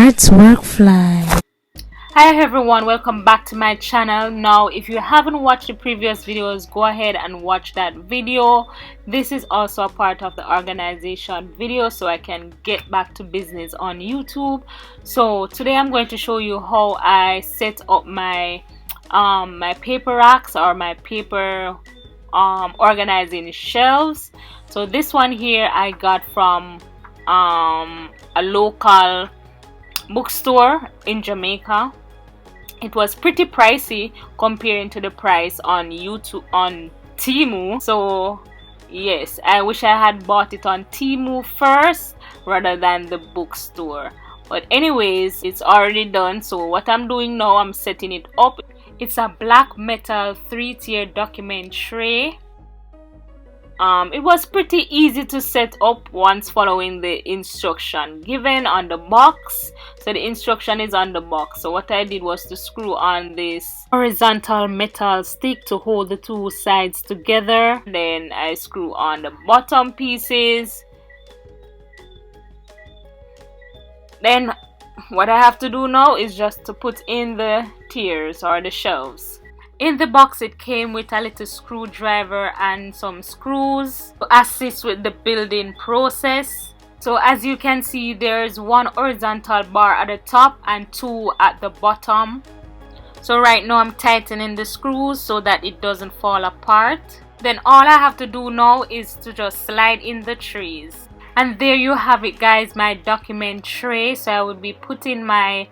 Let's work fly. Hi everyone, welcome back to my channel. Now if you haven't watched the previous videos, go ahead and watch that video. This is also a part of the organization video, so I can get back to business on YouTube. So today I'm going to show you how I set up my my paper racks or my paper organizing shelves. So this one here I got from a local bookstore in Jamaica. It was pretty pricey comparing to the price on YouTube on TEMU. So yes, I wish I had bought it on TEMU first rather than the bookstore. But anyways, it's already done. So what I'm doing now, I'm setting it up. It's a black metal 3-tier document tray. It was pretty easy to set up once following the instruction given on the box. So the instruction is on the box. So what I did was to screw on this horizontal metal stick to hold the two sides together. Then I screw on the bottom pieces. Then what I have to do now is just to put in the tiers or the shelves. In the box it came with a little screwdriver and some screws to assist with the building process. So as you can see, there's one horizontal bar at the top and two at the bottom. So right now I'm tightening the screws so that it doesn't fall apart. Then all I have to do now is to just slide in the trays. And there you have it guys, my document tray. So I will be putting my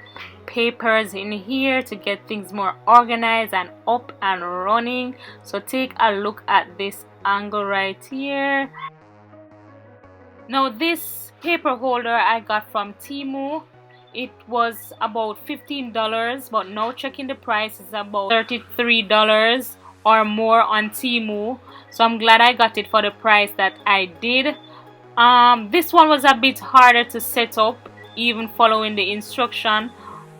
papers in here to get things more organized and up and running. So take a look at this angle right here. Now this paper holder I got from TEMU. It was about $15, but now checking the price is about $33 or more on TEMU. So I'm glad I got it for the price that I did. This one was a bit harder to set up even following the instruction,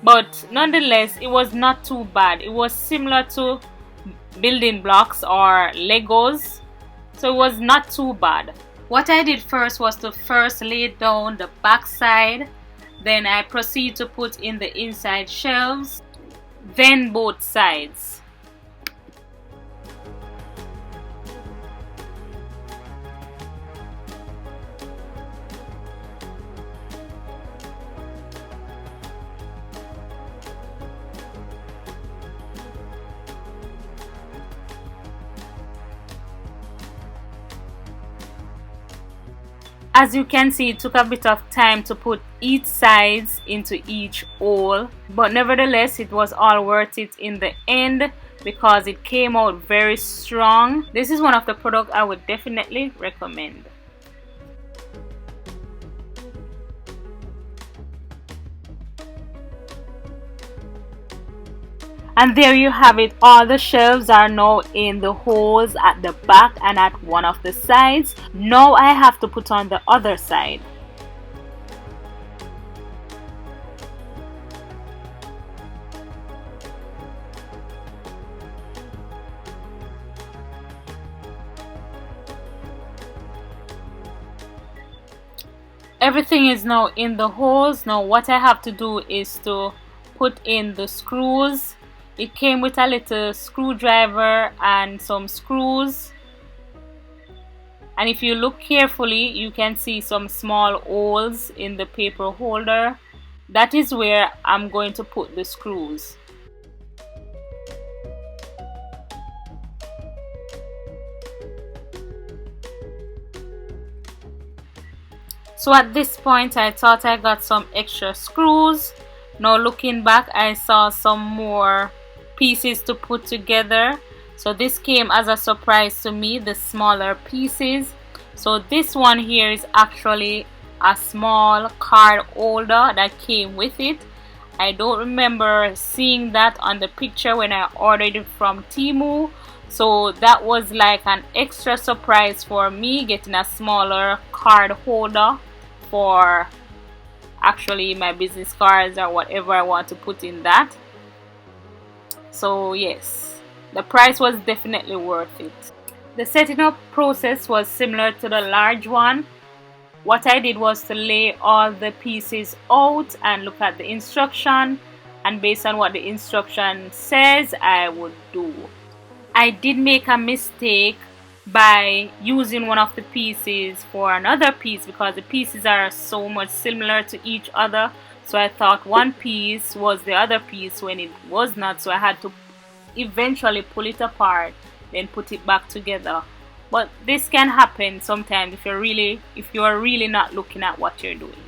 but nonetheless it was not too bad. It was similar to building blocks or Legos, so it was not too bad. What I did first was to first lay down the back side, then I proceed to put in the inside shelves, then both sides. As you can see, it took a bit of time to put each sides into each hole, but nevertheless it was all worth it in the end because it came out very strong. This is one of the products I would definitely recommend. And there you have it. All the shelves are now in the holes at the back and at one of the sides. Now I have to put on the other side. Everything is now in the holes. Now what I have to do is to put in the screws. It came with a little screwdriver and some screws, and if you look carefully you can see some small holes in the paper holder. That is where I'm going to put the screws. So at this point I thought I got some extra screws. Now looking back, I saw some more pieces to put together. So this came as a surprise to me, the smaller pieces. So this one here is actually a small card holder that came with it. I don't remember seeing that on the picture when I ordered it from TEMU. So that was like an extra surprise for me, getting a smaller card holder for actually my business cards or whatever I want to put in that. So yes, the price was definitely worth it. The setting up process was similar to the large one. what I did was to lay all the pieces out and look at the instruction, and based on what the instruction says, I would do. I did make a mistake by using one of the pieces for another piece because the pieces are so much similar to each other. So I thought one piece was the other piece when it was not, so I had to eventually pull it apart, then put it back together. But this can happen sometimes if you are really not looking at what you're doing.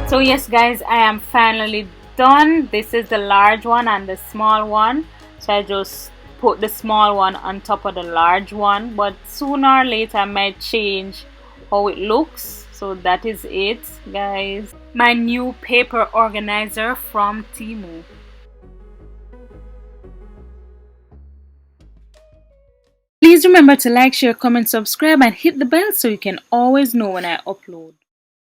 So yes guys, I am finally done. This is the large one and the small one. So I just put the small one on top of the large one, but sooner or later I might change how it looks. So that is it guys. My new paper organizer from TEMU. Please remember to like, share, comment, subscribe and hit the bell so you can always know when I upload.